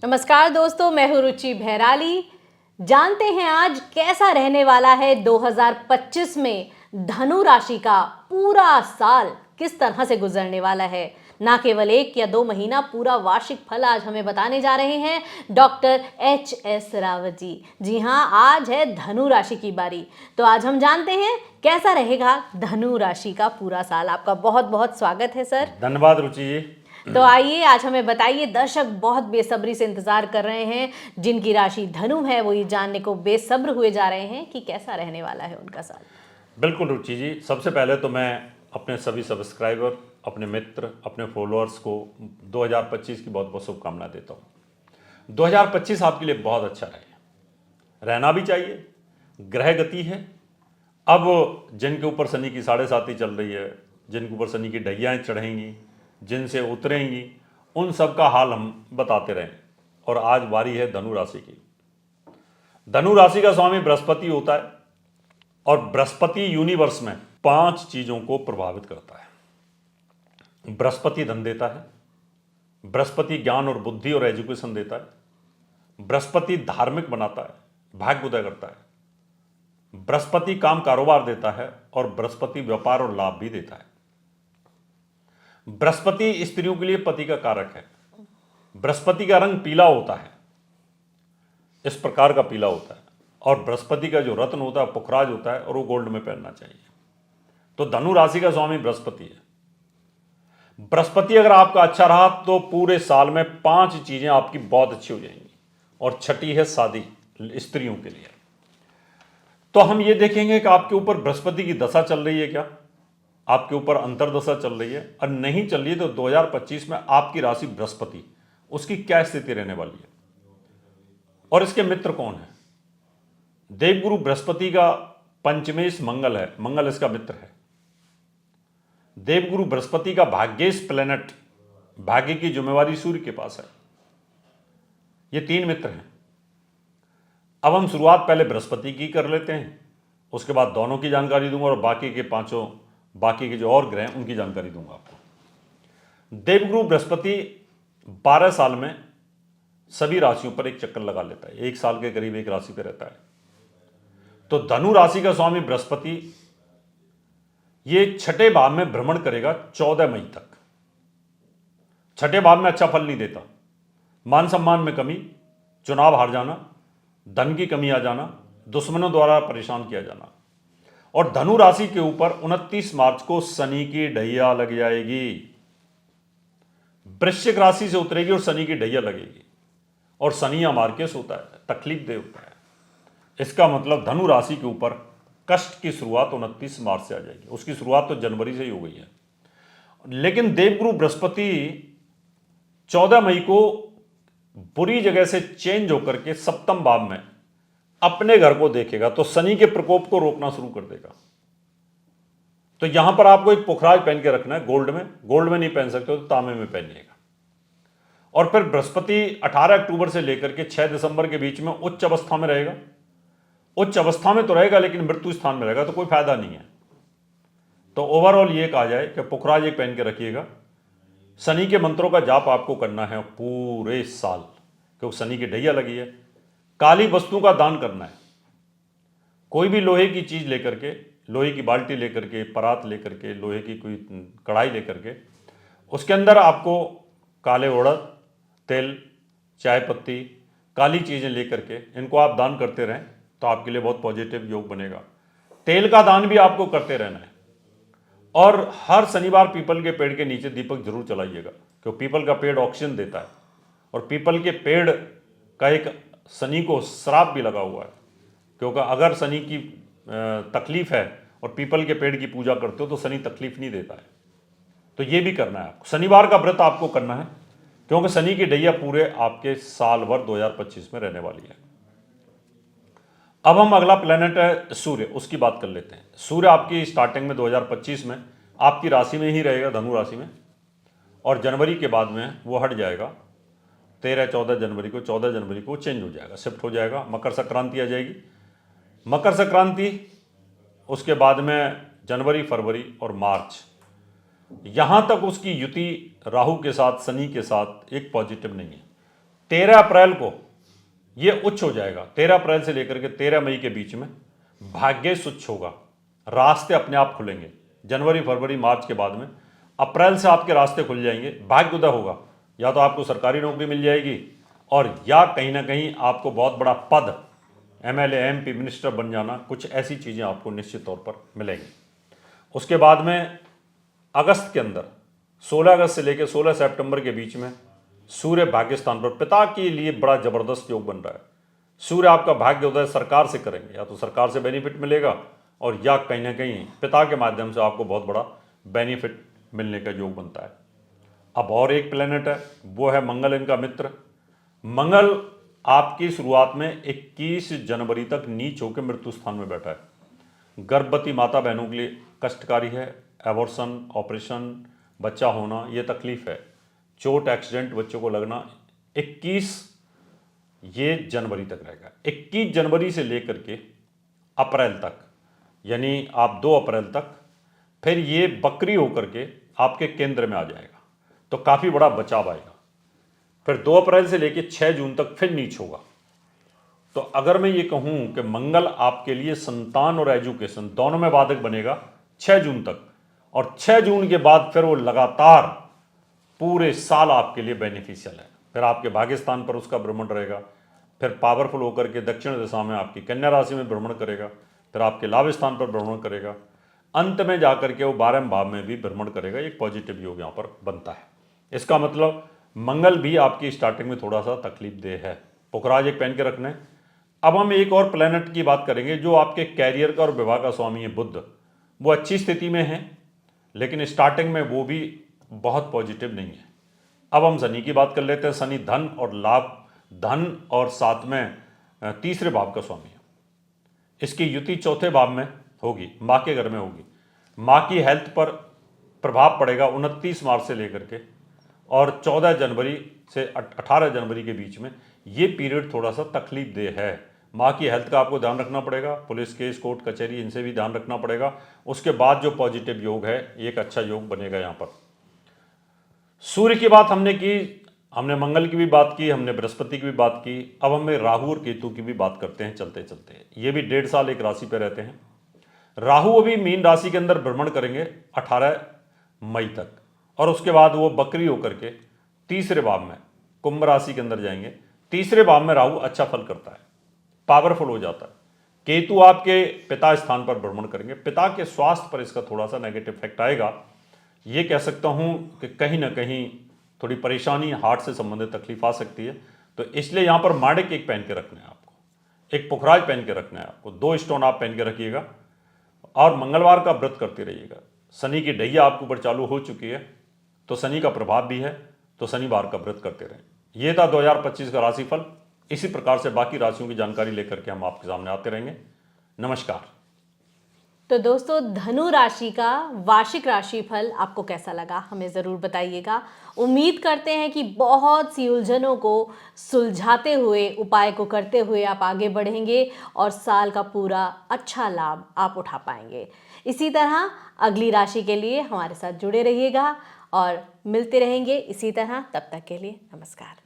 नमस्कार दोस्तों, मैं हूं रुचि भैराली। जानते हैं आज कैसा रहने वाला है 2025 में धनु राशि का पूरा साल किस तरह से गुजरने वाला है। ना केवल 1 या 2 महीना, पूरा वार्षिक फल आज हमें बताने जा रहे हैं डॉक्टर एच.एस. रावत जी। जी हाँ, आज है धनु राशि की बारी। तो आज हम जानते हैं कैसा रहेगा धनु राशि का पूरा साल। आपका बहुत बहुत स्वागत है सर। धन्यवाद रुचि जी। तो आइए आज हमें बताइए, दर्शक बहुत बेसब्री से इंतजार कर रहे हैं, जिनकी राशि धनु है वो ये जानने को बेसब्र हुए जा रहे हैं कि कैसा रहने वाला है उनका साल। बिल्कुल रुचि जी, सबसे पहले तो मैं अपने सभी सब्सक्राइबर, अपने मित्र, अपने फॉलोअर्स को 2025 की बहुत बहुत शुभकामनाएं देता हूँ। 2025 आपके लिए बहुत अच्छा रहना भी चाहिए। ग्रह गति है, अब जिनके ऊपर शनि की 7.5 चल रही है, जिनके ऊपर शनि की ढैयाएँ चढ़ेंगी, जिनसे उतरेंगी, उन सब का हाल हम बताते रहें। और आज बारी है धनु राशि की। धनु राशि का स्वामी बृहस्पति होता है और बृहस्पति यूनिवर्स में 5 चीजों को प्रभावित करता है। बृहस्पति धन देता है, बृहस्पति ज्ञान और बुद्धि और एजुकेशन देता है, बृहस्पति धार्मिक बनाता है, भाग्य उदय करता है, बृहस्पति काम कारोबार देता है और बृहस्पति व्यापार और लाभ भी देता है। बृहस्पति स्त्रियों के लिए पति का कारक है। बृहस्पति का रंग पीला होता है, इस प्रकार का पीला होता है, और बृहस्पति का जो रत्न होता है पुखराज होता है और वो गोल्ड में पहनना चाहिए। तो धनु राशि का स्वामी बृहस्पति है। बृहस्पति अगर आपका अच्छा रहा तो पूरे साल में 5 चीजें आपकी बहुत अच्छी हो जाएंगी। और छठी है शादी, स्त्रियों के लिए। तो हम ये देखेंगे कि आपके ऊपर बृहस्पति की दशा चल रही है क्या, आपके ऊपर अंतरदशा चल रही है, और नहीं चल रही है तो 2025 में आपकी राशि बृहस्पति, उसकी क्या स्थिति रहने वाली है और इसके मित्र कौन है। देवगुरु बृहस्पति का पंचमेश मंगल है, मंगल इसका मित्र है। देवगुरु बृहस्पति का भाग्येश प्लेनेट, भाग्य की जिम्मेवारी सूर्य के पास है। ये 3 मित्र हैं। अब हम शुरुआत पहले बृहस्पति की कर लेते हैं, उसके बाद दोनों की जानकारी दूंगा और बाकी के जो और ग्रह हैं उनकी जानकारी दूंगा आपको। देवगुरु बृहस्पति 12 साल में सभी राशियों पर एक चक्कर लगा लेता है, 1 साल के करीब एक राशि पर रहता है। तो धनु राशि का स्वामी बृहस्पति ये 6ठे भाव में भ्रमण करेगा 14 मई तक। 6ठे भाव में अच्छा फल नहीं देता। मान सम्मान में कमी, चुनाव हार जाना, धन की कमी आ जाना, दुश्मनों द्वारा परेशान किया जाना। और धनु राशि के ऊपर 29 मार्च को शनि की ढैया लग जाएगी। वृश्चिक राशि से उतरेगी और शनि की ढैया लगेगी। और शनि अमार्केस होता है, तकलीफ दे होता है। इसका मतलब धनु राशि के ऊपर कष्ट की शुरुआत 29 मार्च से आ जाएगी। उसकी शुरुआत तो जनवरी से ही हो गई है। लेकिन देवगुरु बृहस्पति 14 मई को बुरी जगह से चेंज होकर के सप्तम भाव में अपने घर को देखेगा, तो शनि के प्रकोप को रोकना शुरू कर देगा। तो यहां पर आपको एक पुखराज पहन के रखना है, गोल्ड में नहीं पहन सकते तो तांबे में पहनिएगा। और फिर बृहस्पति 18 अक्टूबर से लेकर के 6 दिसंबर के बीच में उच्च अवस्था में रहेगा। उच्च अवस्था में तो रहेगा लेकिन मृत्यु स्थान में रहेगा, तो कोई फायदा नहीं है। तो ओवरऑल ये कहा जाए कि पुखराज एक पहन के रखिएगा। शनि के मंत्रों का जाप आपको करना है पूरे साल, क्योंकि शनि की ढैया लगी है। काली वस्तु का दान करना है। कोई भी लोहे की चीज लेकर के, लोहे की बाल्टी लेकर के, परात लेकर के, लोहे की कोई कढ़ाई लेकर के, उसके अंदर आपको काले उड़द, तिल, चाय पत्ती, काली चीजें लेकर के इनको आप दान करते रहें तो आपके लिए बहुत पॉजिटिव योग बनेगा। तेल का दान भी आपको करते रहना है। और हर शनिवार पीपल के पेड़ के नीचे दीपक जरूर जलाइएगा, क्योंकि पीपल का पेड़ ऑक्सीजन देता है। और पीपल के पेड़ का एक शनि को श्राप भी लगा हुआ है, क्योंकि अगर शनि की तकलीफ है और पीपल के पेड़ की पूजा करते हो तो शनि तकलीफ नहीं देता है। तो ये भी करना है आपको। शनिवार का व्रत आपको करना है, क्योंकि शनि की ढैया पूरे आपके साल भर 2025 में रहने वाली है। अब हम अगला प्लेनेट है सूर्य, उसकी बात कर लेते हैं। सूर्य आपकी स्टार्टिंग में 2025 में आपकी राशि में ही रहेगा, धनु राशि में, और जनवरी के बाद में वो हट जाएगा। 14 जनवरी को चेंज हो जाएगा, शिफ्ट हो जाएगा। मकर संक्रांति आ जाएगी। मकर संक्रांति, उसके बाद में जनवरी, फरवरी और मार्च, यहां तक उसकी युति राहु के साथ, शनि के साथ एक पॉजिटिव नहीं है। 13 अप्रैल को ये उच्च हो जाएगा। 13 अप्रैल से लेकर के 13 मई के बीच में भाग्य उच्च होगा, रास्ते अपने आप खुलेंगे। जनवरी, फरवरी, मार्च के बाद में अप्रैल से आपके रास्ते खुल जाएंगे, भाग्य उदय होगा। या तो आपको सरकारी नौकरी मिल जाएगी और या कहीं ना कहीं आपको बहुत बड़ा पद, एमएलए, एमपी, मिनिस्टर बन जाना, कुछ ऐसी चीज़ें आपको निश्चित तौर पर मिलेंगी। उसके बाद में अगस्त के अंदर 16 अगस्त से लेकर 16 सितंबर के बीच में सूर्य भाग्य स्थान पर पिता के लिए बड़ा जबरदस्त योग बन रहा है। सूर्य आपका भाग्य उदय सरकार से करेंगे, या तो सरकार से बेनिफिट मिलेगा और या कहीं ना कहीं पिता के माध्यम से आपको बहुत बड़ा बेनिफिट मिलने का योग बनता है। अब और एक प्लेनेट है, वो है मंगल, इनका मित्र। मंगल आपकी शुरुआत में 21 जनवरी तक नीच होकर मृत्यु स्थान में बैठा है। गर्भवती माता बहनों के लिए कष्टकारी है। एबॉर्शन, ऑपरेशन, बच्चा होना, ये तकलीफ है। चोट, एक्सीडेंट, बच्चों को लगना 21 ये जनवरी तक रहेगा। 21 जनवरी से लेकर के अप्रैल तक, यानी आप 2 अप्रैल तक, फिर ये बकरी होकर के आपके केंद्र में आ जाएगा, तो काफ़ी बड़ा बचाव आएगा। फिर 2 अप्रैल से लेकर 6 जून तक फिर नीच होगा। तो अगर मैं ये कहूँ कि मंगल आपके लिए संतान और एजुकेशन दोनों में बाधक बनेगा 6 जून तक, और 6 जून के बाद फिर वो लगातार पूरे साल आपके लिए बेनिफिशियल है। फिर आपके भाग्य स्थान पर उसका भ्रमण रहेगा, फिर पावरफुल होकर के दक्षिण दिशा में आपकी कन्या राशि में भ्रमण करेगा, फिर आपके लाभ स्थान पर भ्रमण करेगा, अंत में जाकर के वो 12वें भाव में भी भ्रमण करेगा। एक पॉजिटिव योग यहाँ पर बनता है। इसका मतलब मंगल भी आपकी स्टार्टिंग में थोड़ा सा तकलीफ दे है। पुखराज एक पहन के रखना है। अब हम एक और प्लेनेट की बात करेंगे जो आपके कैरियर का और विवाह का स्वामी है, बुध। वो अच्छी स्थिति में है, लेकिन स्टार्टिंग में वो भी बहुत पॉजिटिव नहीं है। अब हम शनि की बात कर लेते हैं। शनि धन और लाभ, धन और साथ में तीसरे भाव का स्वामी है। इसकी युति चौथे भाव में होगी, माँ के घर में होगी। माँ की हेल्थ पर प्रभाव पड़ेगा 29 मार्च से लेकर के, और 14 जनवरी से 18 जनवरी के बीच में ये पीरियड थोड़ा सा तकलीफ दे है। माँ की हेल्थ का आपको ध्यान रखना पड़ेगा। पुलिस केस, कोर्ट कचहरी, इनसे भी ध्यान रखना पड़ेगा। उसके बाद जो पॉजिटिव योग है, एक अच्छा योग बनेगा यहाँ पर। सूर्य की बात हमने की, हमने मंगल की भी बात की, हमने बृहस्पति की भी बात की। अब हमें राहु और केतु की भी बात करते हैं चलते चलते। ये भी 1.5 साल एक राशि पर रहते हैं। राहु अभी मीन राशि के अंदर भ्रमण करेंगे 18 मई तक, और उसके बाद वो बकरी होकर के तीसरे भाव में कुंभ राशि के अंदर जाएंगे। तीसरे भाव में राहु अच्छा फल करता है, पावरफुल हो जाता है। केतु आपके पिता स्थान पर भ्रमण करेंगे। पिता के स्वास्थ्य पर इसका थोड़ा सा नेगेटिव इफेक्ट आएगा। ये कह सकता हूँ कि कहीं ना कहीं थोड़ी परेशानी, हार्ट से संबंधित तकलीफ आ सकती है। तो इसलिए यहाँ पर माणिक एक पहन के रखना है आपको, एक पुखराज पहन के रखना है आपको, 2 स्टोन आप पहन के रखिएगा, और मंगलवार का व्रत करते रहिएगा। शनि की ढैया आपके ऊपर चालू हो चुकी है, तो शनि का प्रभाव भी है, तो शनिवार का व्रत करते रहें। ये था 2025 का राशिफल। इसी प्रकार से बाकी राशियों की जानकारी लेकर के हम आपके सामने आते रहेंगे। नमस्कार। तो दोस्तों, धनु राशि का वार्षिक राशिफल आपको कैसा लगा हमें ज़रूर बताइएगा। उम्मीद करते हैं कि बहुत सी उलझनों को सुलझाते हुए, उपाय को करते हुए आप आगे बढ़ेंगे और साल का पूरा अच्छा लाभ आप उठा पाएंगे। इसी तरह अगली राशि के लिए हमारे साथ जुड़े रहिएगा और मिलते रहेंगे इसी तरह। तब तक के लिए नमस्कार।